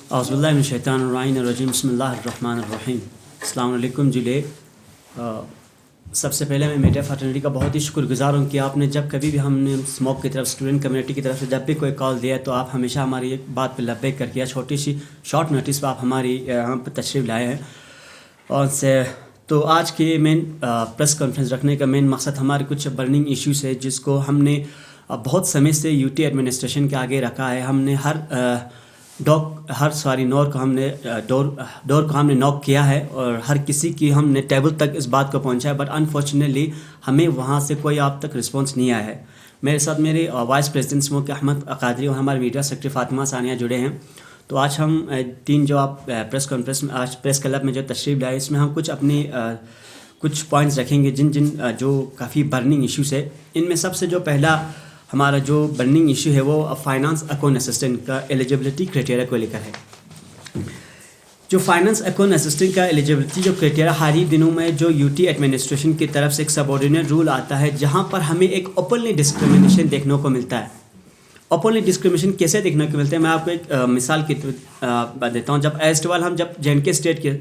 औज़ुबिल्लाहिमिनश्शैतानिर्रजीम बिस्मिल्लाहिर्रहमानिर्रहीम। अस्सलाम वालेकुम जिले। सबसे पहले मैं मीडिया फैटर्निटी का बहुत ही शुक्रगुजार हूँ कि आपने जब कभी भी हमने स्मोक की तरफ स्टूडेंट कम्युनिटी की तरफ से जब भी कोई कॉल दिया तो आप हमेशा हमारी एक बात पर लब्बैक करके या छोटी सी शॉर्ट नोटिस पर आप हमारी यहाँ पर तशरीफ़ लाए हैं। और से तो आज के मेन प्रेस कॉन्फ्रेंस रखने का मेन मकसद हमारे कुछ बर्निंग इश्यूज़ है जिसको हमने बहुत समय से यूटी एडमिनिस्ट्रेशन के आगे रखा है। हमने डोर को हमने नॉक किया है और हर किसी की हमने टेबल तक इस बात को पहुंचाया, बट अनफॉर्चुनेटली हमें वहां से कोई आप तक रिस्पांस नहीं आया है। मेरे साथ मेरे वाइस प्रेसिडेंट स्मोक अहमद कादरी और हमारे मीडिया सेक्रेटरी फातिमा सानिया जुड़े हैं। तो आज हम तीन जो आप प्रेस कॉन्फ्रेंस में आज प्रेस क्लब में जो तशरीफ़ लाए इसमें हम कुछ अपनी कुछ पॉइंट्स रखेंगे जिन जो काफ़ी बर्निंग इश्यूज़ है। इनमें सबसे जो पहला हमारा जो बर्निंग इशू है वो फाइनेंस अकाउंट असिस्टेंट का एलिजिबिलिटी क्राइटेरिया को लेकर है। जो फाइनेंस अकाउंट असिस्टेंट का एलिजिबिलिटी जो क्राइटेरिया हाल ही दिनों में जो यूटी एडमिनिस्ट्रेशन की तरफ से एक सबऑर्डिनेट रूल आता है जहां पर हमें एक ओपनली डिस्क्रिमिनेशन देखने को मिलता है। ओपनली डिस्क्रिमिनेशन कैसे देखने को मिलता है मैं आपको एक मिसाल की बात देता हूँ। जब एस्टवाल हम जब जे स्टेट के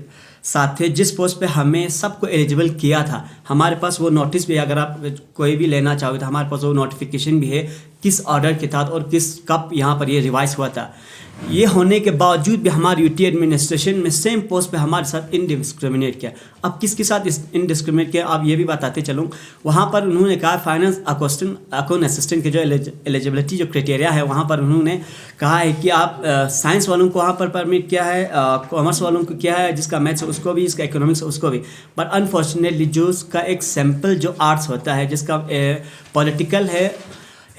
साथ थे जिस पोस्ट पे हमें सबको एलिजिबल किया था, हमारे पास वो नोटिस भी अगर आप कोई भी लेना चाहोगे तो हमारे पास वो नोटिफिकेशन भी है किस ऑर्डर के साथ और किस कब यहाँ पर ये रिवाइज हुआ था। ये होने के बावजूद भी हमारे यूटी एडमिनिस्ट्रेशन में सेम पोस्ट पे हमारे साथ इनडिस्क्रिमिनेट किया। अब किसके साथ इनडिस्क्रिमिनेट किया आप ये भी बताते चलूँ। वहाँ पर उन्होंने कहा फाइनेंस अकाउंट असिस्टेंट के जो एलिजिबिलिटी जो क्राइटेरिया है वहाँ पर उन्होंने कहा है कि आप साइंस वालों को वहाँ पर परमिट किया है, कॉमर्स वालों को किया है, जिसका मैथ्स उसको भी, इसका इकोनॉमिक्स उसको भी। बट अनफॉर्चुनेटली जो उसका एक सैम्पल जो आर्ट्स होता है जिसका पॉलिटिकल है,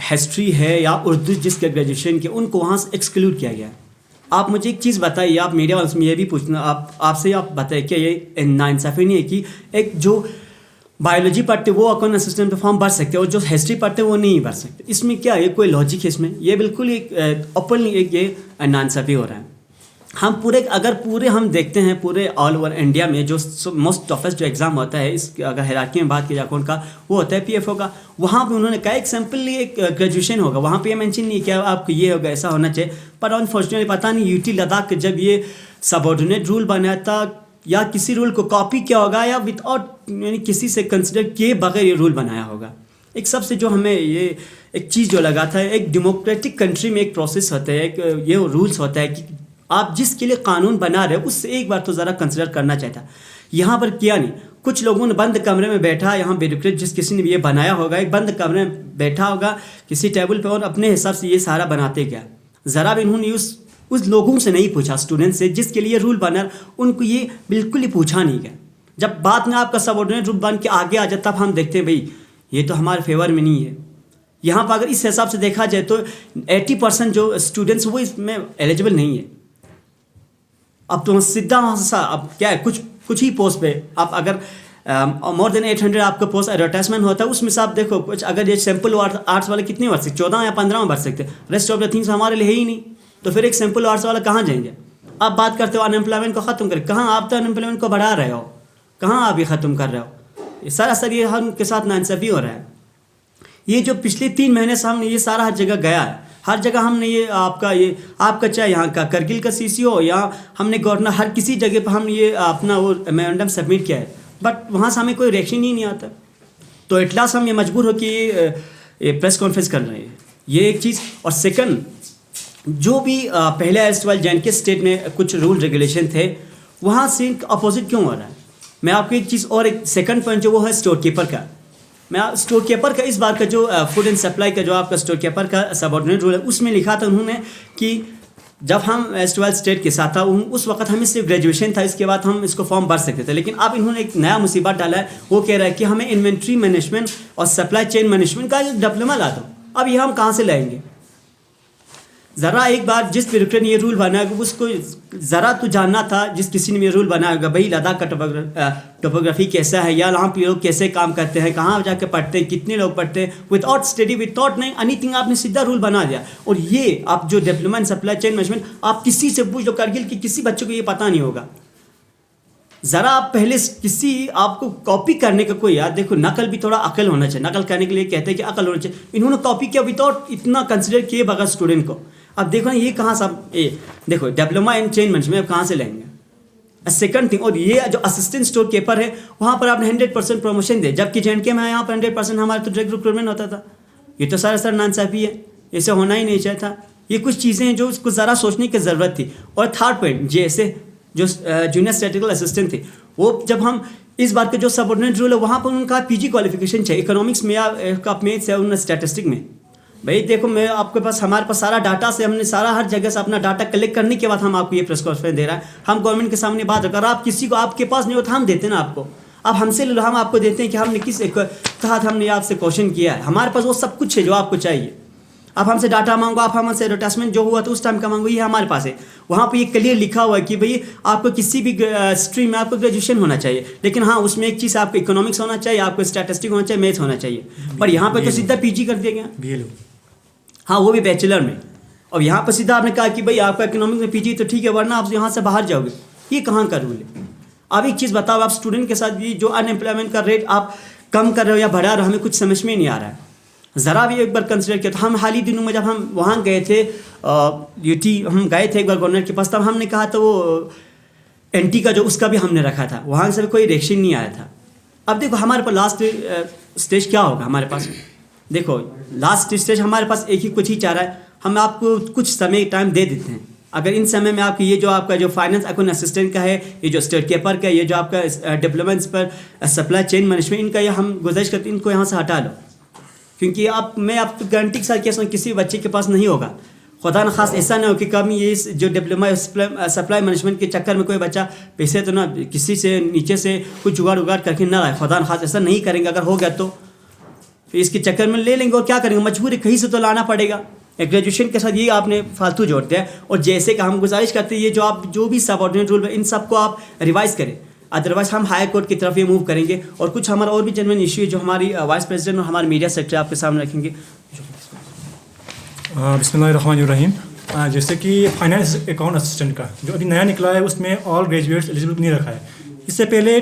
हिस्ट्री है या उर्दू जिसके ग्रेजुएशन के, उनको वहाँ से एक्सक्लूड किया गया। आप मुझे एक चीज़ बताइए, आप मीडिया वालों से ये भी पूछना आपसे आप बताइए क्या ये नाइंसाफ़ी नहीं है कि एक जो बायोलॉजी पढ़ते वो अकाउंट असिस्टेंट पे फॉर्म भर सकते हैं और जो हिस्ट्री पढ़ते हैं वो नहीं भर सकते। इसमें क्या है, कोई लॉजिक है इसमें? ये बिल्कुल एक ओपनली एक ये नाइंसाफ़ी हो रहा है। हम पूरे हम देखते हैं पूरे ऑल ओवर इंडिया में जो मोस्ट टफेस्ट जो एग्ज़ाम होता है इस अगर हायरार्की में बात की जाए अकाउंट का, वो होता है पीएफओ का। वहाँ पे उन्होंने कहा एक सिंपली एक ग्रेजुएशन होगा, वहाँ पे मेंशन नहीं किया आपको ये होगा ऐसा होना चाहिए। पर अनफॉर्चुनेटली पता नहीं यूटी लद्दाख जब ये सबऑर्डिनेट रूल बनाया था या किसी रूल को कॉपी किया होगा या विदाउट यानी किसी से कंसिडर किए बगैर ये रूल बनाया होगा। एक सबसे जो हमें ये एक चीज़ जो लगा था, एक डेमोक्रेटिक कंट्री में एक प्रोसेस होता है, एक ये रूल्स होता है कि आप जिसके लिए कानून बना रहे हो उससे एक बार तो ज़रा कंसिडर करना चाहिए था। यहाँ पर किया नहीं। कुछ लोगों ने बंद कमरे में बैठा, यहाँ ब्यूरोक्रेट जिस किसी ने भी ये बनाया होगा एक बंद कमरे में बैठा होगा किसी टेबल पे और अपने हिसाब से ये सारा बनाते गया। ज़रा भी इन्होंने उस लोगों से नहीं पूछा, स्टूडेंट से जिसके लिए रूल बना उनको ये बिल्कुल ही पूछा नहीं गया। जब बात में आपका सबऑर्डिनेट रूल बन के आगे आ जाए तब हम देखते हैं भाई ये तो हमारे फेवर में नहीं है। यहाँ पर अगर इस हिसाब से देखा जाए तो 80% जो स्टूडेंट्स वो इसमें एलिजिबल नहीं है। अब तो सीधा अब क्या है, कुछ ही पोस्ट पे आप अगर मोर देन 800 आपका पोस्ट एडवर्टाइजमेंट होता है उसमें से आप देखो कुछ अगर ये सिंपल आर्ट्स वाले कितने भर सकते, 14 या 15 भर सकते, रेस्ट ऑफ द थिंग्स हमारे लिए है ही नहीं। तो फिर एक सिंपल आर्ट्स वाला कहाँ जाएंगे? आप बात करते हो अनएम्प्लॉयमेंट को ख़त्म करें, कहाँ आप तो अनएम्प्लॉयमेंट को बढ़ा रहे हो, कहाँ आप ये ख़त्म कर रहे हो? ये सरासर ये हम के साथ नाइंसाफ़ी हो रहा है। ये जो पिछले 3 महीने से हमने ये सारा हर जगह गया है, हर जगह हमने ये आपका चाहे यहाँ का करगिल का सीसी हो या हमने गवर्नर हर किसी जगह पर हमने ये अपना वो मेमोरेंडम सबमिट किया है, बट वहाँ से हमें कोई रिएक्शन ही नहीं आता। तो एट लास्ट हम ये मजबूर हो कि ये प्रेस कॉन्फ्रेंस कर रहे हैं, ये एक चीज़। और सेकंड जो भी पहले एस्टवाल जे स्टेट में कुछ रूल रेगुलेशन थे वहाँ से अपोजिट क्यों हो रहा है? मैं आपको एक चीज़ और एक सेकंड पॉइंट जो वो है स्टोर कीपर का। मैं स्टोर कीपर का इस बार का जो फूड एंड सप्लाई का जो आपका स्टोर कीपर का सबऑर्डिनेट रूल है उसमें लिखा था उन्होंने कि जब हम एस्टवाल स्टेट के साथ था उस वक्त हमें सिर्फ ग्रेजुएशन था, इसके बाद हम इसको फॉर्म भर सकते थे। लेकिन अब इन्होंने एक नया मुसीबत डाला है, वो कह रहा है कि हमें इन्वेंट्री मैनेजमेंट और सप्लाई चेन मैनेजमेंट का एक डिप्लोमा ला दो। अब ये हम कहाँ से लाएंगे? ज़रा एक बार जिस ब्यूरोक्रेट ने ये रूल बनाया उसको ज़रा तो जानना था, जिस किसी ने ये रूल बनाया होगा भाई लद्दाख का टोपोग्राफी कैसा है या वहाँ पे लोग कैसे काम करते हैं, कहाँ जाके पढ़ते हैं, कितने लोग पढ़ते हैं, विदाउट स्टडी विदाउट नहीं एनीथिंग आपने सीधा रूल बना दिया। और ये आप जो development and supply chain management आप किसी से पूछ लो, करगिल की किसी बच्चों को ये पता नहीं होगा। ज़रा आप पहले किसी आपको कॉपी करने का कोई यार देखो, नकल भी थोड़ा अकल होना चाहिए। नकल करने के लिए कहते हैं कि अकल होना चाहिए। इन्होंने कॉपी किया विदाउट इतना कंसिडर किए बगैर स्टूडेंट को। अब देखो ना ये कहाँ से देखो डिप्लोमा इन चेंज मैनेजमेंट कहाँ से लेंगे। सेकंड थिंग, और ये जो असिस्टेंट स्टोर कीपर है वहाँ पर आपने 100% प्रमोशन दे, जबकि JNK में यहाँ पर 100% हमारा तो डायरेक्ट रिक्रूटमेंट होता था। ये तो सर नाइंसाफ़ी है, इसे होना ही नहीं चाहिए था। ये कुछ चीज़ें हैं जो उसको ज़रा सोचने की ज़रूरत थी। और थर्ड पॉइंट, जैसे जो जूनियर स्टैटिस्टिकल असिस्टेंट थे, वो जब हम इस बार के जो सबऑर्डिनेट रूल है वहाँ पर उनका PG क्वालिफिकेशन चाहिए, इकोनॉमिक्स में या मैथ्स या उन स्टैटिस्टिक में। भाई देखो, मैं आपके पास हमारे पास सारा डाटा से हमने सारा हर जगह से अपना डाटा कलेक्ट करने के बाद हम आपको ये प्रेस कॉन्फ्रेंस दे रहा है। हम गवर्नमेंट के सामने बात अगर आप किसी को आपके पास नहीं होता हम देते ना आपको, आप हमसे ले लो, हम आपको देते हैं कि हमने किस तहत हमने आपसे क्वेश्चन किया है। हमारे पास वो सब कुछ है जो आपको चाहिए। आप हमसे डाटा मांगो, आप हमसे एडवर्टाइजमेंट जो हुआ तो उस टाइम का मांगो, ये हमारे पास है। वहाँ पे ये क्लियर लिखा हुआ है कि भाई आपको किसी भी स्ट्रीम में आपको ग्रेजुएशन होना चाहिए, लेकिन हाँ उसमें एक चीज़ आपको इकोनॉमिक्स होना चाहिए, आपको स्टैटिस्टिक होना चाहिए, मैथ्स होना चाहिए। पर यहाँ पर तो सीधा PG कर दिया गया, हाँ वो भी बैचलर में। और यहाँ पर सीधा आपने कहा कि भाई आपका इकोनॉमिक्स में PG तो ठीक है, वरना आप यहाँ से बाहर जाओगे। ये कहाँ का रूल है? अब एक चीज़ बताओ, आप स्टूडेंट के साथ ये जो अनएम्प्लॉयमेंट का रेट आप कम कर रहे हो या बढ़ा रहे हो, हमें कुछ समझ में नहीं आ रहा है। ज़रा भी एक बार कंसिडर किया। तो हम हाल ही दिनों में जब हम वहाँ गए थे UT, हम गए थे एक बार गवर्नर के पास, तब हमने कहा था वो NT का जो उसका भी हमने रखा था, वहाँ से कोई रिएक्शन नहीं आया था। अब देखो हमारे पास लास्ट स्टेज क्या होगा हमारे पास। देखो लास्ट स्टेज हमारे पास एक ही कुछ ही चाह रहा है, हम आपको कुछ समय टाइम दे देते हैं। अगर इन समय में आपकी ये जो आपका जो फाइनेंस अकाउंट असिस्टेंट का है, ये जो स्टेट कीपर का, ये जो आपका डिप्लोमेंट्स पर सप्लाई चेन मैनेजमेंट, इनका ये हम गुजारिश करते हैं इनको यहाँ से हटा लो। क्योंकि मैं आपको गारंटी के साथ कहता हूँ किसी बच्चे के पास नहीं होगा। खुदा न खास ऐसा ना हो कि कभी ये जो डिप्लोमा सप्लाई मैनेजमेंट के चक्कर में कोई बच्चा पैसे तो ना किसी से नीचे से कुछ जुगाड़ उगाड़ करके ना लाए। खुदा न खास ऐसा नहीं करेंगे, अगर हो गया तो इसके चक्कर में ले लेंगे और क्या करेंगे, मजबूरी कहीं से तो लाना पड़ेगा। ग्रेजुएशन के साथ ये आपने फालतू जोड़ते हैं। और जैसे कि हम गुजारिश करते हैं ये जो आप जो भी सबऑर्डिनेट रूल है इन सबको आप रिवाइज़ करें, अदरवाइज हम हाई कोर्ट की तरफ ये मूव करेंगे। और कुछ हमारा और भी जेन्युइन इशू है जो हमारी वाइस प्रेसिडेंट और हमारे मीडिया सेक्रेटरी आपके सामने रखेंगे। बिस्मिल्लाहिर्रहमानिर्रहीम। जैसे कि फाइनेंस अकाउंट असिस्टेंट का जो अभी नया निकला है उसमें ऑल ग्रेजुएट्स एलिजिबल नहीं रखा है। इससे पहले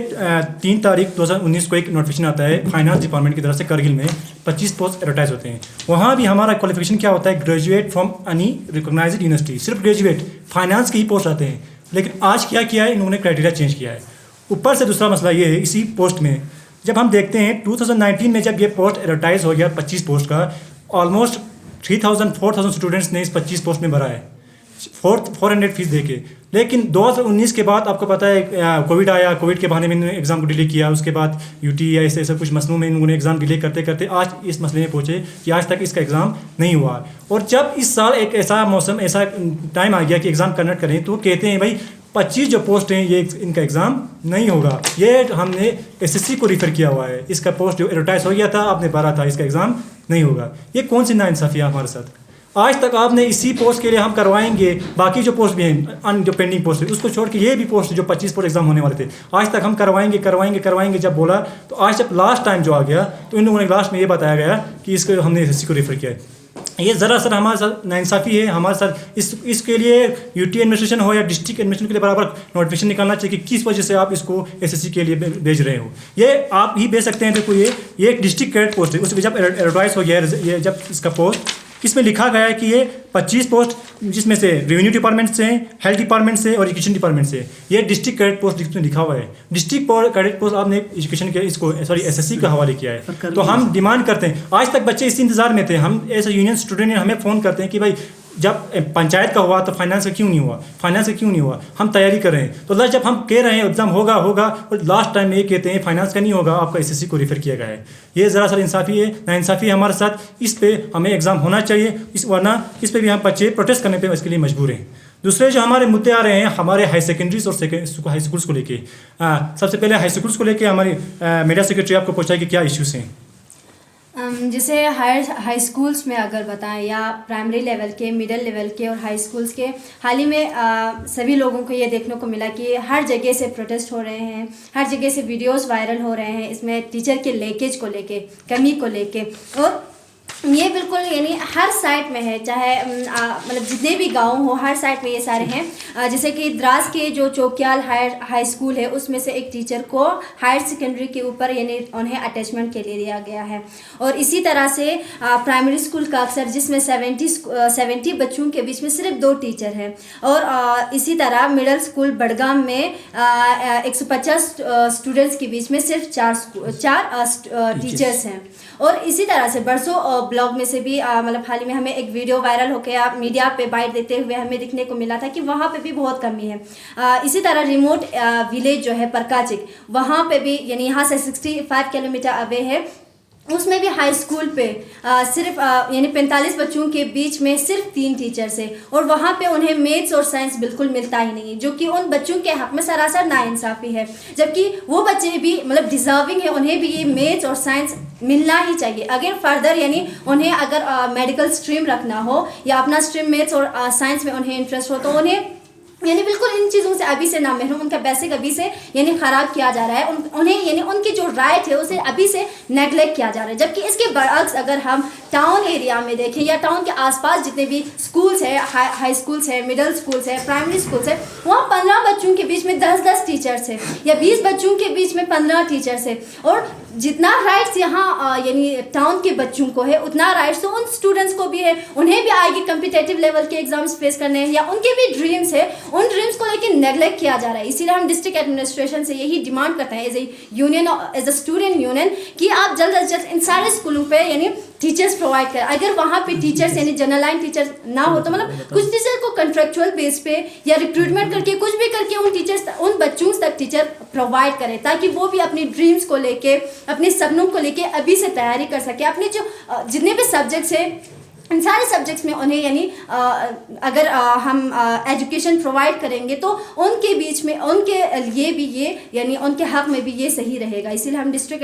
3 तारीख 2019 को एक नोटिफिकेशन आता है फाइनेंस डिपार्टमेंट की तरफ से, करगिल में 25 पोस्ट एडवर्टाइज होते हैं। वहाँ भी हमारा क्वालिफिकेशन क्या होता है, graduate from any recognised university, सिर्फ ग्रेजुएट फाइनेंस के ही पोस्ट आते हैं। लेकिन आज क्या किया है इन्होंने, क्राइटेरिया चेंज किया है। ऊपर से दूसरा मसला ये है, इसी पोस्ट में जब हम देखते हैं 2019 में जब ये पोस्ट एडवर्टाइज हो गया 25 पोस्ट का, ऑलमोस्ट 4,000 स्टूडेंट्स ने इस 25 पोस्ट में भरा है 400 फीस देके। लेकिन 2019 के बाद आपको पता है कोविड आया, कोविड के बहाने में इन्होंने एग्ज़ाम को डिले किया। उसके बाद UT या ऐसे कुछ मसलों में इन्होंने एग्ज़ाम डिले करते करते आज इस मसले में पहुँचे कि आज तक इसका एग्ज़ाम नहीं हुआ। और जब इस साल एक ऐसा मौसम, ऐसा टाइम आ गया कि एग्ज़ाम कंडक्ट करें, तो कहते हैं भाई 25 जो पोस्ट हैं ये इनका एग्ज़ाम नहीं होगा। ये हमने SSC को रिफ़र किया हुआ है, इसका पोस्ट जो एडवर्टाइज हो गया था आपने भरा था, इसका एग्ज़ाम नहीं होगा। ये कौन सी नाइंसाफ़ी है हमारे साथ। आज तक आपने इसी पोस्ट के लिए हम करवाएंगे, बाकी जो पोस्ट भी हैं जो पेंडिंग पोस्ट है उसको छोड़ के ये भी पोस्ट जो 25 पोस्ट एग्जाम होने वाले थे आज तक हम करवाएंगे जब बोला, तो आज जब लास्ट टाइम जो आ गया तो इन लोगों ने लास्ट में ये बताया गया कि इसको हमने SSC को रेफर किया है। ये ज़रा सर हमारे साथ नाइंसाफ़ी है हमारे साथ। इसके लिए UT एडमिनिस्ट्रेशन हो या डिस्ट्रिक्ट एडमिनिस्ट्रेशन के लिए बराबर नोटिफिकेशन निकालना चाहिए कि किस वजह से आप इसको SSC के लिए भेज रहे हो। ये आप ही भेज सकते हैं। देखो ये एक डिस्ट्रिक्ट कैडेट पोस्ट है, उसमें जब एडवर्टाइज हो गया ये जब इसका पोस्ट, इसमें लिखा गया है कि ये 25 पोस्ट जिसमें से रेवेन्यू डिपार्टमेंट से, हेल्थ डिपार्टमेंट से और एजुकेशन डिपार्टमेंट से, ये डिस्ट्रिक्ट कैडेट पोस्ट जिसमें लिखा हुआ है। डिस्ट्रिक्ट कैडेट पोस्ट आपने एजुकेशन के इसको SSC का हवाले किया है। तो हम डिमांड करते हैं, आज तक बच्चे इस इंतजार में थे। हम एज ए यूनियन स्टूडेंट हमें फ़ोन करते हैं कि भाई जब पंचायत का हुआ तो फाइनेंस का क्यों नहीं हुआ, हम तैयारी कर रहे हैं। तो जब हम कह रहे हैं एग्जाम होगा और लास्ट टाइम में ये कहते हैं फाइनेंस का नहीं होगा, आपका SSC को रेफर किया गया है। ये ज़रा सा इंसाफ़ी है, नाइंसाफ़ी है हमारे साथ। इस पे हमें एग्ज़ाम होना चाहिए, वरना इस पर भी हम बच्चे प्रोटेस्ट करने पर इसके लिए मजबूर हैं। दूसरे जो हमारे मुद्दे आ रहे हैं हमारे हाई सेकेंडरीज और हाई स्कूल्स को लेके, सबसे पहले हाई स्कूल्स को लेके हमारी मीडिया सेक्रेटरी आपको पूछा कि क्या इश्यूज़ हैं। जैसे हाई स्कूल्स में अगर बताएं या प्राइमरी लेवल के, मिडिल लेवल के और हाई स्कूल्स के, हाल ही में सभी लोगों को ये देखने को मिला कि हर जगह से प्रोटेस्ट हो रहे हैं, हर जगह से वीडियोस वायरल हो रहे हैं इसमें टीचर के लीकेज को लेके, कमी को लेके। और ये बिल्कुल यानी हर साइट में है, चाहे मतलब जितने भी गांव हो हर साइट में ये सारे हैं। जैसे कि द्रास के जो चौकियाल हाई स्कूल है उसमें से एक टीचर को हायर सेकेंडरी के ऊपर यानी उन्हें अटैचमेंट के लिए दिया गया है। और इसी तरह से प्राइमरी स्कूल का अक्सर जिसमें 70 बच्चों के बीच में सिर्फ 2 टीचर हैं। और इसी तरह मिडिल स्कूल बड़गाम में 150 स्टूडेंट्स के बीच में सिर्फ 4 टीचर्स हैं। और इसी तरह से बरसों ब्लॉग में से भी मतलब हाल ही में हमें एक वीडियो वायरल होकर मीडिया पे बाइट देते हुए हमें दिखने को मिला था कि वहाँ पे भी बहुत कमी है। इसी तरह रिमोट विलेज जो है परकाचिक, वहाँ पे भी यानी यहाँ से 65 किलोमीटर अवे है, उसमें भी हाई स्कूल पे सिर्फ यानी 45 बच्चों के बीच में सिर्फ 3 टीचर्स है। और वहाँ पे उन्हें मैथ्स और साइंस बिल्कुल मिलता ही नहीं है, जो कि उन बच्चों के हक में सरासर नाइंसाफ़ी है। जबकि वो बच्चे भी मतलब डिज़र्विंग है, उन्हें भी ये मैथ्स और साइंस मिलना ही चाहिए। अगर फर्दर यानी उन्हें अगर मेडिकल स्ट्रीम रखना हो या अपना स्ट्रीम मैथ्स और साइंस में उन्हें इंटरेस्ट हो तो उन्हें यानी बिल्कुल इन चीज़ों से अभी से ना महरूम, उनका बेसिक अभी से यानी ख़राब किया जा रहा है। उन्हें यानी उनकी जो राइट है उसे अभी से नेगलेक्ट किया जा रहा है। जबकि इसके बरअक्स अगर हम टाउन एरिया में देखें या टाउन के आसपास जितने भी स्कूल्स है, हाई स्कूल्स है, मिडिल स्कूल्स है, प्राइमरी स्कूल्स है, वहाँ 15 बच्चों के बीच में 10-10 टीचर्स है या 20 बच्चों के बीच में 15 टीचर्स है। और जितना राइट्स यहाँ यानी टाउन के बच्चों को है उतना राइट्स तो उन स्टूडेंट्स को भी है। उन्हें भी आगे कम्पिटेटिव लेवल के एग्जाम्स फेस करने हैं या उनके भी ड्रीम्स है, उन ड्रीम्स को लेकर नेगलेक्ट किया जा रहा है। इसीलिए हम डिस्ट्रिक्ट एडमिनिस्ट्रेशन से यही डिमांड करते हैं as a union, as a student union, कि आप जल्द अज जल्द इन सारे स्कूलों पे यानी टीचर्स प्रोवाइड करें। अगर वहाँ पे टीचर्स यानी जनरल लाइन टीचर्स ना हो तो मतलब कुछ टीचर को कंट्रेक्चुअल बेस पे या रिक्रूटमेंट करके कुछ भी करके उन टीचर्स उन बच्चों तक टीचर प्रोवाइड करें, ताकि वो भी अपनी ड्रीम्स को लेके अपने सपनों को लेके अभी से तैयारी कर सके। अपने जो जितने भी सब्जेक्ट्स हैं इन सारे सब्जेक्ट्स में उन्हें यानी अगर हम एजुकेशन प्रोवाइड करेंगे तो उनके बीच में उनके लिए भी ये यानी उनके हक में भी ये सही रहेगा। इसीलिए हम डिस्ट्रिक्ट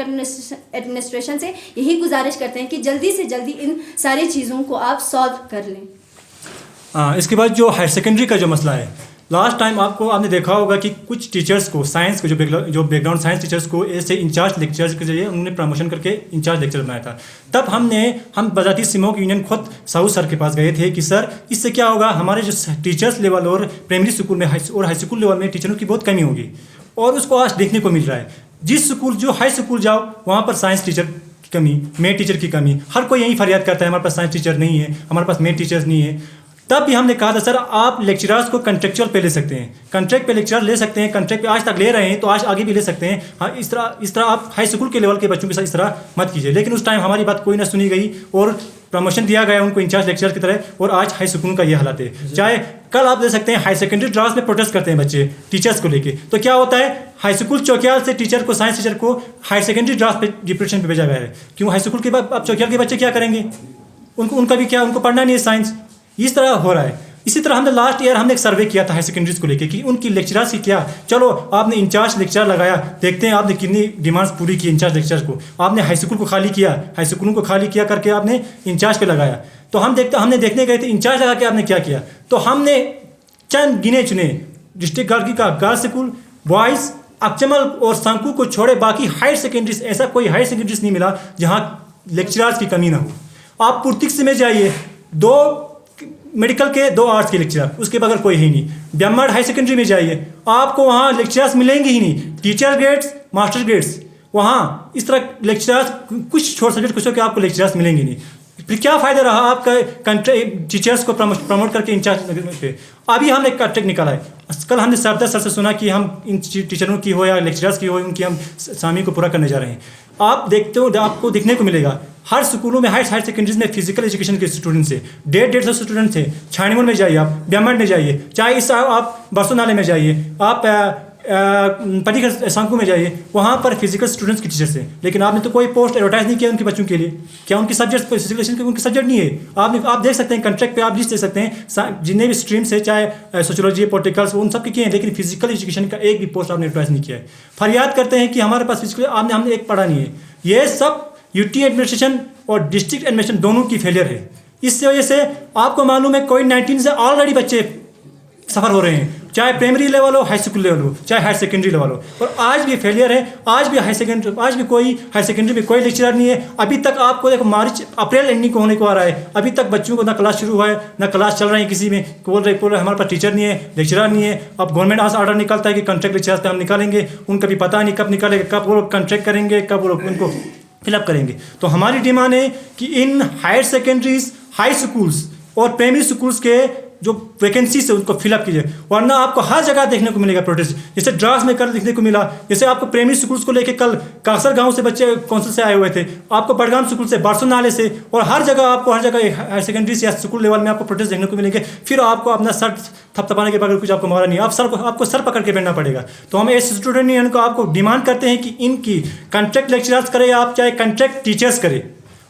एडमिनिस्ट्रेशन से यही गुजारिश करते हैं कि जल्दी से जल्दी इन सारी चीज़ों को आप सॉल्व कर लें। इसके बाद जो हायर सेकेंडरी का जो मसला है, लास्ट टाइम आपने देखा होगा कि कुछ टीचर्स को साइंस के जो बैकग्राउंड साइंस टीचर्स को ऐसे इंचार्ज लेक्चर्स के जरिए उन्होंने प्रमोशन करके इंचार्ज लेक्चर बनाया था। तब हम बजाती सिमोक यूनियन खुद साहू सर के पास गए थे कि सर इससे क्या होगा, हमारे जो टीचर्स लेवल और प्राइमरी स्कूल में और हाई स्कूल लेवल में टीचरों की बहुत कमी होगी। और उसको आज देखने को मिल रहा है। जिस स्कूल जो हाई स्कूल जाओ वहाँ पर साइंस टीचर की कमी, मैथ टीचर की कमी, हर कोई यही फरियाद करता है हमारे पास साइंस टीचर नहीं है, हमारे पास मैथ टीचर्स नहीं है। तब भी हमने कहा था सर आप लेक्चरर्स को कॉन्ट्रेक्चुअल पे ले सकते हैं, कॉन्ट्रैक्ट पे लेक्चरर ले सकते हैं, कॉन्ट्रैक्ट पे आज तक ले रहे हैं तो आज आगे भी ले सकते हैं। हाँ, इस तरह आप हाई स्कूल के लेवल के बच्चों के साथ इस तरह मत कीजिए। लेकिन उस टाइम हमारी बात कोई ना सुनी गई और प्रमोशन दिया गया उनको इंचार्ज लेक्चरर की तरह, और आज हाई स्कूल का ये हालत है। चाहे कल आप दे सकते हैं हाई सेकेंडरी क्लास में प्रोटेस्ट करते हैं बच्चे टीचर्स को लेके, तो क्या होता है हाई स्कूल चौकियाल से टीचर को, साइंस टीचर को हाई सेकेंडरी क्लास पे डिप्रेशन पे भेजा गया है। क्यों? हाई स्कूल के बाद अब चौकियाल के बच्चे क्या करेंगे? उनका भी क्या, उनको पढ़ना नहीं है साइंस। इस तरह हो रहा है। इसी तरह हमने लास्ट ईयर एक सर्वे किया था हाई सेकेंडरीज को लेके कि उनकी लेक्चरर्स की क्या, चलो आपने इंचार्ज लेक्चर लगाया, देखते हैं आपने कितनी डिमांड्स पूरी की इंचार्ज लेक्चर को। आपने हाई स्कूल को खाली किया, हाई स्कूलों को खाली किया करके आपने इंचार्ज पे लगाया। तो हमने देखने गए थे इंचार्ज लगा के आपने क्या किया। तो हमने चंद गिने चुने डिस्ट्रिक्ट गार्गी का गर्ल्स स्कूल, बॉयज़, अक्चमल और संकू को छोड़े बाकी हायर सेकेंडरीज, ऐसा कोई हायर सेकेंडरीज नहीं मिला जहाँ लेक्चरर्स की कमी ना हो। आप पुर्तिक्स में जाइए, 2 मेडिकल के 2 आर्ट्स के लेक्चरर, उसके बगैर कोई है नहीं। ब्यामड़ हाई सेकेंडरी में जाइए, आपको वहाँ लेक्चरर्स मिलेंगे ही नहीं, टीचर ग्रेड्स, मास्टर ग्रेड्स, वहाँ इस तरह लेक्चरर्स कुछ छोड़ सब्जेक्ट कुछ के आपको लेक्चरर्स मिलेंगे नहीं। फिर क्या फ़ायदा रहा आपका टीचर्स को प्रमोट करके इंचार्ज पे। अभी हमने एक कॉन्ट्रैक्ट निकाला है, कल हमने सरदार सर से सुना कि हम इन टीचरों की हो या लेक्चरर्स की हो, उनकी हम सामी को पूरा करने जा रहे हैं। आप देखते हो, आपको देखने को मिलेगा हर स्कूलों में, हायर सेकेंडरीज में फिजिकल एजुकेशन के स्टूडेंट्स हैं, 150 स्टूडेंट्स हैं। छानीमल में जाइए, आप ब्यामड़ में जाइए, चाहे इस आप बरसों नाले में जाइए, आप पटीखर सांकू में जाइए, वहाँ पर फिजिकल स्टूडेंट्स की टीचर्स हैं। लेकिन आपने तो कोई पोस्ट एडवर्टाइज नहीं किया उनके बच्चों के लिए। क्या उनके सब्जेक्ट फिजिकल एजुकेशन के उनके सब्जेक्ट नहीं है? आप देख सकते हैं कॉन्ट्रैक्ट पे, आप लिस्ट दे सकते हैं जितने भी स्ट्रीम्स है, चाहे सोशियोलॉजी, पॉलिटिकल्स, उन सब के किए हैं, लेकिन फिजिकल एजुकेशन का एक भी पोस्ट आपने एडवर्टाइज नहीं किया है। फरियाद करते हैं कि हमारे पास फिजिकल हमने एक पढ़ा नहीं है। ये सब यूटी एडमिनिस्ट्रेशन और डिस्ट्रिक्ट एडमिनिस्ट्रेशन दोनों की फेलियर है। इससे वजह से आपको मालूम है कोविड-19 से ऑलरेडी बच्चे सफ़र हो रहे हैं, चाहे प्राइमरी लेवल हो, हाई स्कूल लेवल हो, चाहे हायर सेकेंडरी लेवल हो, और आज भी फेलियर है। आज भी कोई हायर सेकेंडरी में कोई लेक्चरर नहीं है। अभी तक आपको देखो मार्च अप्रैल एंडिंग को होने को आ रहा है, अभी तक बच्चों को ना क्लास शुरू हुआ है ना क्लास चल रही है किसी में। बोल रहे हमारे पास टीचर नहीं है, लेक्चरर नहीं है। अब गवर्नमेंट आज ऑर्डर निकलता है कि कॉन्ट्रैक्ट लेक्चरर्स पे हम निकालेंगे, उनका भी पता नहीं कब निकालेंगे, कब वो लोग कॉन्ट्रैक्ट करेंगे, कब वो लोग उनको फिलअप करेंगे। तो हमारी डिमांड है कि in higher secondaries, high schools और प्राइमरी स्कूल्स के जो वैकेंसी है उनको फिलअप कीजिए, वरना आपको हर जगह देखने को मिलेगा प्रोटेस्ट। जैसे द्रास में कल देखने को मिला, जैसे आपको प्राइमरी स्कूल्स को लेकर कल कासर गांव से बच्चे काउंसिल से आए हुए थे, आपको बड़गाम स्कूल से, बारसो नाले से, और हर जगह हायर सेकेंडरी से या स्कूल लेवल में आपको प्रोटेस्ट देखने को मिलेंगे। फिर आपको अपना सर थपथपाने के बगैर कुछ आपको मौका नहीं, आपको सर पकड़ के बैठना पड़ेगा। तो हम एस स्टूडेंट यूनियन को आपको डिमांड करते हैं कि इनकी कॉन्ट्रैक्ट लेक्चरर्स करें आप, चाहे कॉन्ट्रैक्ट टीचर्स करें।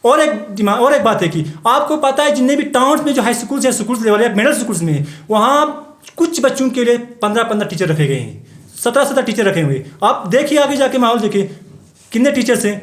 और एक बात है कि आपको पता है जितने भी टाउन्स में जो हाई स्कूल्स या स्कूल्स लेवल या मिडिल स्कूल्स में, वहाँ कुछ बच्चों के लिए 15 टीचर रखे गए हैं, 17 टीचर रखे हुए। आप देखिए आगे जाके माहौल देखिए, कितने टीचर्स हैं,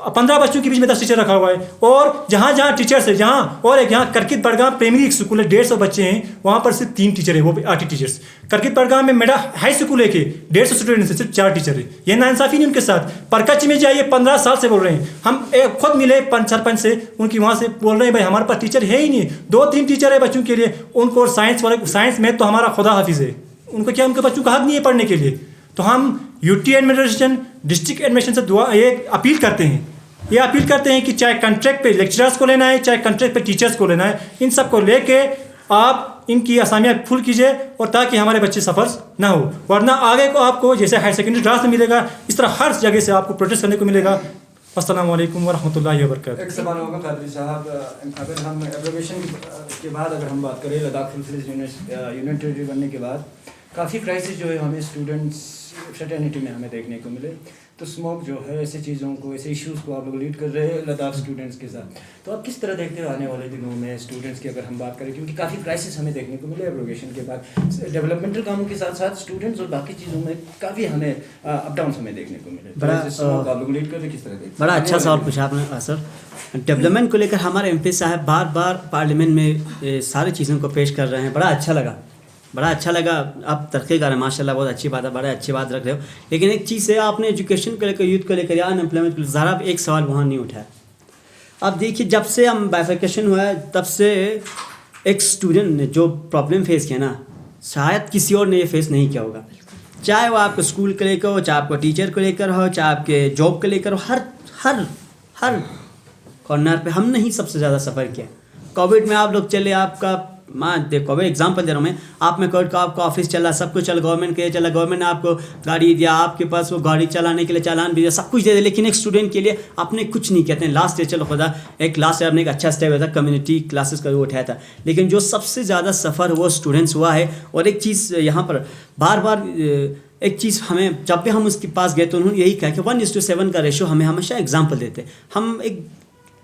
15 बच्चों के बीच में 10 टीचर रखा हुआ है। और जहाँ टीचर्स है, यहाँ करकित बड़गाम प्राइमरी स्कूल है, 150 बच्चे हैं, वहाँ पर सिर्फ 3 टीचर है, वो भी आर्टी टीचर्स। करकित बड़गाम में मेरा हाई स्कूल है कि 150 स्टूडेंट्स है, सिर्फ 4 टीचर है। ये नाइंसाफ़ी नहीं उनके साथ। परकच में जाइए, 15 साल से बोल रहे हैं, हम खुद मिले सरपंच से, उनकी वहाँ से बोल रहे हैं भाई हमारे पास टीचर है ही नहीं, 2-3 टीचर है बच्चों के लिए। उनको साइंस में तो हमारा खुदा हाफिज़ है, उनको क्या उनके बच्चों का हक नहीं है पढ़ने के लिए। तो हम यूटी एडमिनिस्ट्रेशन, डिस्ट्रिक्ट एडमिनिस्ट्रेशन से ये अपील करते हैं कि चाहे कॉन्ट्रैक्ट पे लेक्चरर्स को लेना है, चाहे कॉन्ट्रैक्ट पे टीचर्स को लेना है, इन सब को लेके आप इनकी असामियाँ फुल कीजिए, और ताकि हमारे बच्चे सफ़र ना हो। वरना आगे को आपको जैसे हायर सेकेंडरी क्लास में मिलेगा, इस तरह हर जगह से आपको प्रोटेस्ट करने को मिलेगा। अस्सलाम वालेकुम वरहमतुल्लाहि वबरकातुहू। एक सवाल होगा कादरी साहब, अगर हम एब्रोगेशन के बाद अगर हम बात करें, लद्दाख फुल-फ्लेज यूनियन टेरिटरी बनने के बाद काफ़ी क्राइसिस जो है हमें स्टूडेंट्स फ्रेटर्निटी में हमें देखने को मिले। तो स्मोक जो है, ऐसे चीज़ों को, ऐसे इश्यूज़ को आप लोग लीड कर रहे हैं लद्दाख स्टूडेंट्स के साथ। तो आप किस तरह देखते हो आने वाले दिनों में स्टूडेंट्स की अगर हम बात करें, क्योंकि काफ़ी क्राइसिस हमें देखने को मिले एब्रोगेशन के बाद, डेवलपमेंटल कामों के साथ साथ स्टूडेंट्स और बाकी चीज़ों में काफ़ी हमें अप डाउन हमें देखने को मिले। आप लोग लीड कर रहे, किस तरह देखते? बड़ा अच्छा सवाल पूछा आपने सर। डेवलपमेंट को लेकर हमारे एमपी साहब बार बार पार्लियामेंट में सारी चीज़ों को पेश कर रहे हैं, बड़ा अच्छा लगा। आप तरक्की कर रहे हैं माशाल्लाह, बहुत अच्छी बात है, बड़ा अच्छी बात रख रहे हो। लेकिन एक चीज़ है, आपने एजुकेशन को लेकर, यूथ को लेकर या अनएम्प्लॉयमेंट को लेकर ज़रा एक सवाल वहाँ नहीं उठाया। अब देखिए, जब से हम बाइफिकेशन हुआ है तब से एक स्टूडेंट ने जो प्रॉब्लम फेस किया ना, शायद किसी और ने ये फेस नहीं किया होगा। चाहे वो आपको स्कूल को लेकर हो, चाहे आपको टीचर को लेकर हो, चाहे आपके जॉब को लेकर हो, हर कॉर्नर पे हमने ही सबसे ज़्यादा सफ़र किया। कोविड में आप लोग चले, आपका कोविड एग्जाम्पल दे रहा हूँ मैं, आप में कोविड का आपका ऑफिस चला, सब कुछ चला, गवर्नमेंट के चला, गवर्नमेंट ने आपको गाड़ी दिया, आपके पास वो गाड़ी चलाने के लिए चालान भी दिया, सब कुछ दे दिया, लेकिन एक स्टूडेंट के लिए आपने कुछ नहीं कहते हैं। लास्ट ईयर चलो खुदा, एक लास्ट ईयर आपने एक अच्छा स्टेप था, कम्युनिटी क्लासेस का वो उठाया था, लेकिन जो सबसे ज़्यादा सफ़र वो स्टूडेंट्स हुआ है। और एक चीज़ यहाँ पर बार एक चीज़ हमें, जब भी हम उसके पास गए तो उन्होंने यही कहा कि 1:7 का रेशो हमें हमेशा एग्जाम्पल देते। हम एक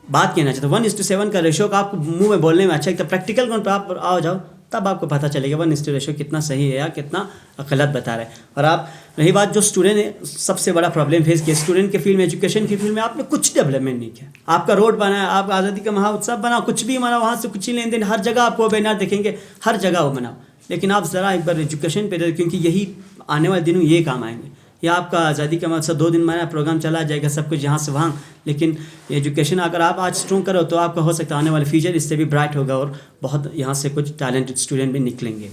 बात कहना चाहते हैं, 1:7 का रेशो का आपको मुंह में बोलने में अच्छा, एक तो प्रैक्टिकल ग्राउंड पर आप आओ जाओ, तब आपको पता चलेगा 1:7 रेशो कितना सही है या कितना गलत बता रहे हैं। और आप रही बात जो स्टूडेंट है, सबसे बड़ा प्रॉब्लम फेस किया स्टूडेंट के फील्ड में, एजुकेशन की फील्ड में आपने कुछ डेवलपमेंट नहीं किया। आपका रोड बनाया, आप आज़ादी का महोत्सव बनाओ, कुछ भी बनाओ, वहाँ से कुछ ही लेन देन, हर जगह आपको बैनर देखेंगे, हर जगह वो बनाओ। लेकिन आप ज़रा एक बार एजुकेशन पे, क्योंकि यही आने वाले दिनों ये काम आएंगे। या आपका आज़ादी का मकसद 2 दिन मना प्रोग्राम चला जाएगा, सब कुछ यहाँ से वहाँ, लेकिन एजुकेशन अगर आप आज स्ट्रॉन्ग करो तो आपका हो सकता है आने वाले फ्यूचर इससे भी ब्राइट होगा और बहुत यहाँ से कुछ टैलेंटेड स्टूडेंट भी निकलेंगे।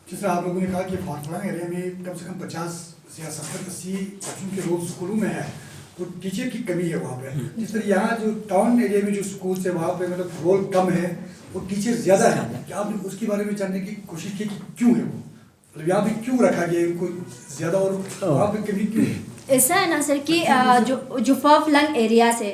जिस तरह आप लोगों ने कहा कि फारफलांग एरिया में कम से कम 50 या 70-80 बच्चों के रोल स्कूलों में है, तो टीचर की कमी है वहाँ पे। जिस तरह यहाँ जो टाउन एरिया में जो स्कूल है वहाँ पे मतलब रोल कम है और टीचर ज़्यादा है, क्या आपने उसके बारे में जानने की कोशिश की कि क्यों है वो, मतलब यहाँ पे क्यों रखा गया है उनको ज़्यादा और वहाँ पे कमी क्यों है? ऐसा है ना सर कि जो फारफलंग एरिया से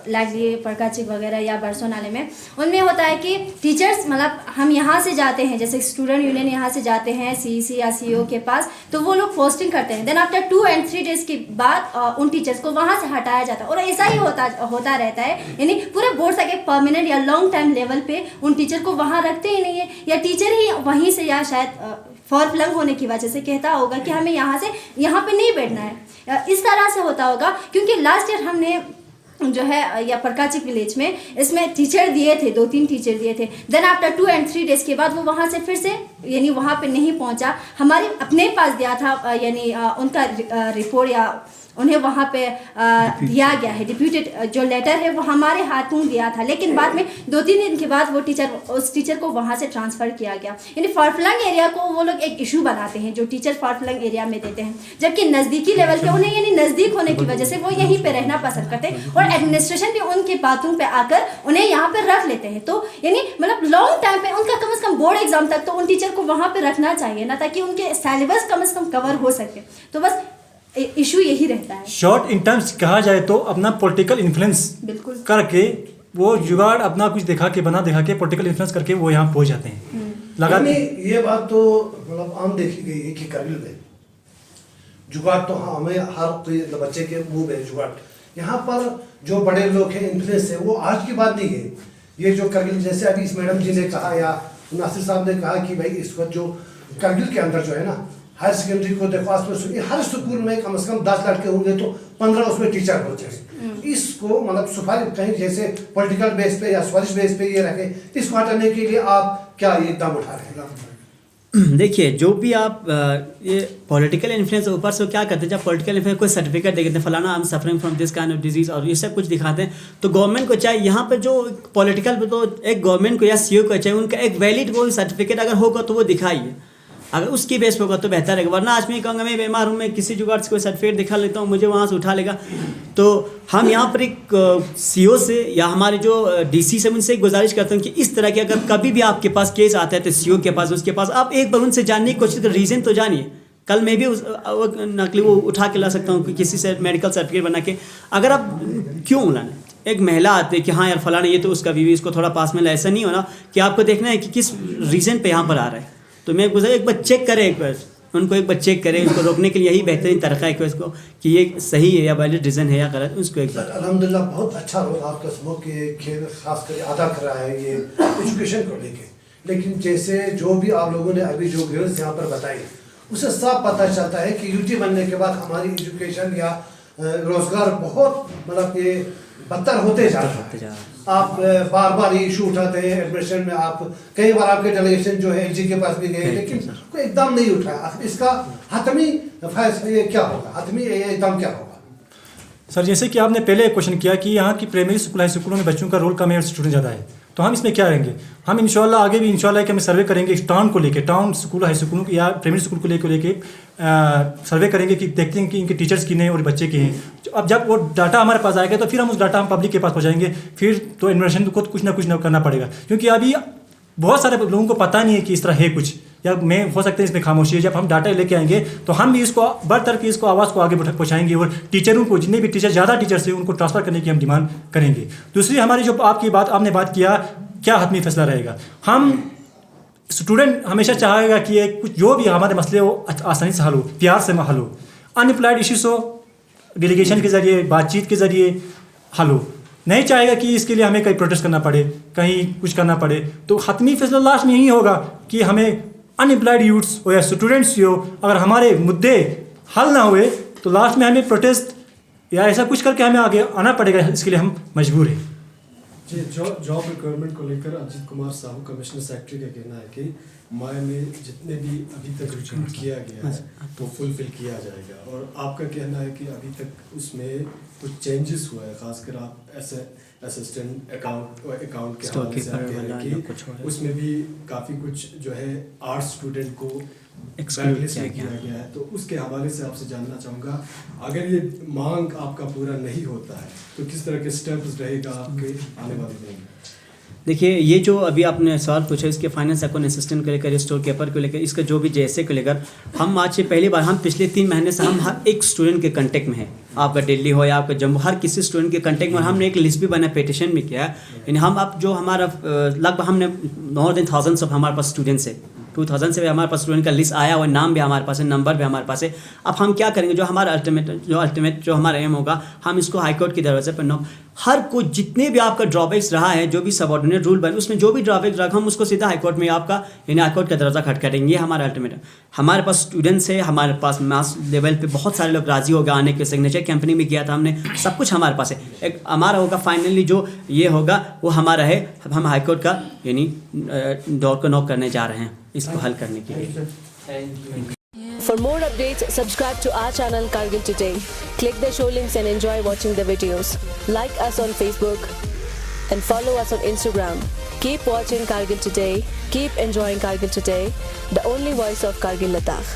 लाइक परकाचिक वगैरह या बरसों नाले में, उनमें होता है कि टीचर्स, मतलब हम यहाँ से जाते हैं, जैसे स्टूडेंट यूनियन यहाँ से जाते हैं सीईसी या सीईओ के पास, तो वो लोग पोस्टिंग करते हैं। देन आफ्टर 2 और 3 डेज़ के बाद उन टीचर्स को वहाँ से हटाया जाता है। और ऐसा ही होता रहता है, यानी पूरे बोर्ड तक एक परमानेंट या लॉन्ग टाइम लेवल पे उन टीचर को वहाँ रखते ही नहीं है, या टीचर ही वहीं से, या शायद फारफलंग होने की वजह से कहता होगा कि हमें यहाँ पे नहीं बैठना है, इस तरह से होता होगा। क्योंकि लास्ट ईयर हमने जो है या परकाचिक विलेज में, इसमें टीचर दिए थे, 2-3 टीचर दिए थे। देन आफ्टर 2 and 3 days के बाद वो वहाँ से फिर से यानी वहाँ पे नहीं पहुँचा, हमारे अपने पास दिया था यानी उनका रिपोर्ट या उन्हें वहाँ पे दिया गया है, डिप्यूटेड जो लेटर है वो हमारे हाथों दिया था, लेकिन बाद में 2-3 दिन के बाद वो उस टीचर को वहाँ से ट्रांसफ़र किया गया। यानी फारफलंग एरिया को वो लोग एक इशू बनाते हैं जो टीचर फारफलंग एरिया में देते हैं, जबकि नज़दीकी लेवल के उन्हें यानी नज़दीक होने की वजह से वो यहीं पर रहना पसंद करते हैं और एडमिनिस्ट्रेशन भी उनकी बातों पर आकर उन्हें यहाँ पर रख लेते हैं। तो यानी मतलब लॉन्ग टाइम पर उनका कम से कम बोर्ड एग्जाम तक तो उन टीचर को वहाँ पर रखना चाहिए ना, ताकि उनके सिलेबस कम से कम कवर हो सके। तो बस इशू यही रहता है। शॉर्ट इन टर्म्स कहा जाए तो अपना पॉलिटिकल इन्फ्लुएंस बिल्कुल करके वो जुगाड़ अपना कुछ दिखा के पॉलिटिकल इन्फ्लुएंस करके वो यहाँ पहुँच जाते हैं। यानी ये बात तो मतलब आम देखी गई है कि करगिल में जुगाड़ तो हमें हर कोई बच्चे के मुंह में जुगाड़, यहाँ पर जो बड़े लोग हैं इन्फ्लुएंस है वो आज की बात नहीं है। ये जो करगिल जैसे अभी इस मैडम जी ने कहा या नासिर साहब ने कहा कि भाई इस वक्त जो करगिल के अंदर जो है ना हायर सेकेंडरी को देखो आसपास हर स्कूल में कम से कम 10 लड़के होंगे तो 15 उसमें टीचर होते हैं। इसको मतलब सुपारी कहीं जैसे पॉलिटिकल बेस पे या स्वरिश बेस पे ये रखे, इसको हटाने के लिए आप क्या ये कदम उठा रहे हैं? देखिए जो भी आप ये पॉलिटिकल इन्फ्लुएंस ऊपर से क्या करते हैं, जब पॉलिटिकल इन्फ्लुएंस कोई सर्टिफिकेट देते हैं फलाना I am suffering from this kind of disease और ये सब कुछ दिखाते हैं, तो गवर्नमेंट को चाहिए यहाँ पे जो पॉलिटिकल तो एक गवर्नमेंट को या सीईओ को चाहिए उनका एक वैलिड कोई सर्टिफिकेट अगर होगा तो वो दिखाइए, अगर उसकी बेस पे होगा तो बेहतर है। वरना आज मैं कहूँगा मैं बीमार हूँ, मैं किसी जुगाड़ से कोई सर्टिफिकेट दिखा लेता हूँ, मुझे वहाँ से उठा लेगा। तो हम यहाँ पर एक सीईओ से या हमारे जो डीसी से उनसे गुजारिश करते हैं कि इस तरह के अगर कभी भी आपके पास केस आता है तो सीईओ के पास उसके पास आप एक बार उनसे जानने की कोशिश करें, रीज़न तो जानिए। कल मैं भी नकली वो उठा के ला सकता हूँ किसी से मेडिकल सर्टिफिकेट बना के, अगर आप क्यों लाना। एक महिला आती है कि हाँ यार फलाना ये तो उसका बीवी, इसको थोड़ा पास में ला, ऐसा नहीं होना कि आपको देखना है कि किस रीज़न पे यहाँ पर आ रहा है। तो मैं गुजर एक बार चेक करें, एक बार उनको एक बार चेक करें, उसको रोकने के लिए यही बेहतरीन तरीका है कि उसको कि ये सही है या वैलिड रीज़न है या गलत, उसको एक बार। अल्हम्दुलिल्लाह बहुत अच्छा रोल आपका समूह के खेल खास कर अदा कर रहा है ये एजुकेशन को लेके। लेकिन जैसे जो भी आप लोगों ने अभी जो गर्ल्स यहाँ पर बताई उससे साफ पता चलता है कि यूटी बनने के बाद हमारी एजुकेशन या रोजगार बहुत मतलब ये बदतर होते जा रहा है। आप बार बार ये इशू उठाते हैं एडमिशन में, आप कई बार आपके डेलीगेशन जो है एलजी के पास भी गए लेकिन कोई एकदम नहीं उठाया। इसका हतमी फैसला क्या होगा, हतमी एकदम क्या होगा? सर जैसे कि आपने पहले क्वेश्चन किया कि यहाँ की प्राइमरी स्कूल हाई स्कूलों में बच्चों का रोल कम है और स्टूडेंट ज़्यादा है, तो हम इसमें क्या करेंगे? हम इंशाल्लाह आगे भी इंशाल्लाह कि हम सर्वे करेंगे इस टाउन को लेके, टाउन स्कूल हाई स्कूलों या प्राइमरी स्कूल को लेके सर्वे करेंगे कि देखते हैं कि इनके टीचर्स कितने हैं और बच्चे के हैं। अब जब वो डाटा हमारे पास आएगा तो फिर हम उस डाटा हम पब्लिक के पास पहुँचाएंगे, फिर तो एडमिनिस्ट्रेशन को कुछ ना करना पड़ेगा, क्योंकि अभी बहुत सारे लोगों को पता नहीं है कि इस तरह है कुछ, या मैं हो सकता है इसमें खामोशी है। जब हम डाटा लेके आएंगे तो हम भी इसको बढ़ के इसको आवाज़ को आगे पहुँचाएंगे और टीचरों को जितने भी टीचर ज़्यादा टीचर्स हैं उनको ट्रांसफ़र करने की हम डिमांड करेंगे। दूसरी हमारी जो आपने बात किया क्या हतमी फैसला रहेगा, हम स्टूडेंट हमेशा चाहेगा कि ये कुछ जो भी हमारे मसले हो आसानी से हल हो, प्यार से हल हो, अनएम्प्लॉयड इश्यूज़ हो डेलीगेशन के ज़रिए बातचीत के ज़रिए हल हो, नहीं चाहेगा कि इसके लिए हमें कहीं प्रोटेस्ट करना पड़े, कहीं कुछ करना पड़े। तो हतमी फैसला लास्ट में यही होगा कि हमें अनएम्प्लॉयड यूथ्स हो या स्टूडेंट्स हो, अगर हमारे मुद्दे हल ना हुए तो लास्ट में हमें प्रोटेस्ट या ऐसा कुछ करके हमें आगे आना पड़ेगा, इसके लिए हम मजबूर हैं। जी जॉब रिक्वायरमेंट को लेकर अजीत कुमार साहू कमिश्नर सेक्रेटरी का कहना है कि माय में जितने भी अभी तक रिक्रूट किया गया है वो फुलफिल किया जाएगा, और आपका कहना है कि अभी तक उसमें कुछ चेंजेस हुआ है, खासकर आप ऐसे असिस्टेंट अकाउंट के हवाले से आप कह रहे हैं कि उसमें भी काफ़ी कुछ जो है आर्ट्स स्टूडेंट को बैकलिस्ट किया गया है। तो उसके हवाले से आपसे जानना चाहूँगा, अगर ये मांग आपका पूरा नहीं होता है तो किस तरह के स्टेप्स रहेगा आपके आने वाले दिन में? देखिए ये जो अभी आपने सवाल पूछा इसके फाइनेंस अकाउंट असिस्टेंट को लेकर, स्टोर कीपर को लेकर, इसका जो भी जैसे को लेकर, हम आज से पहली बार हम पिछले 3 महीने से हम हर एक स्टूडेंट के कांटेक्ट में हैं, आपका दिल्ली हो या आपका जम्मू, हर किसी स्टूडेंट के कांटेक्ट में। हमने एक लिस्ट भी बना, पिटिशन भी किया है, यानी हम अब जो हमारा लगभग हमने मोर देन थाउजेंड्स ऑफ हमारे पास स्टूडेंट्स है, 2000 से भी हमारे पास स्टूडेंट का लिस्ट आया हुआ, नाम भी हमारे पास है, नंबर भी हमारे पास है। अब हम क्या करेंगे, जो हमारा अल्टीमेट जो हमारा एम होगा, हम इसको हाई कोर्ट के दरवाजे पर हर कुछ जितने भी आपका ड्रॉबैक्स रहा है, जो भी सबऑर्डिनेट रूल बने उसमें जो भी ड्रॉबैक्स रखा, हम उसको सीधा हाईकोर्ट में आपका यानी हाईकोर्ट का दरवाजा खटखटेंगे। ये हमारा अल्टीमेटम। हमारे पास स्टूडेंट्स है, हमारे पास मास लेवल पे बहुत सारे लोग राजी हो गए आने के, सिग्नेचर कैंपेनिंग भी किया था हमने, सब कुछ हमारे पास है। एक हमारा होगा फाइनली जो ये होगा वो हमारा है, हम हाईकोर्ट का यानी डोर को नॉक करने जा रहे हैं इसको हल करने के लिए। For more updates, subscribe to our channel Kargil Today. Click the show links and enjoy watching the videos. Like us on Facebook and follow us on Instagram. Keep watching Kargil Today. Keep enjoying Kargil Today, the only voice of Kargil Ladakh.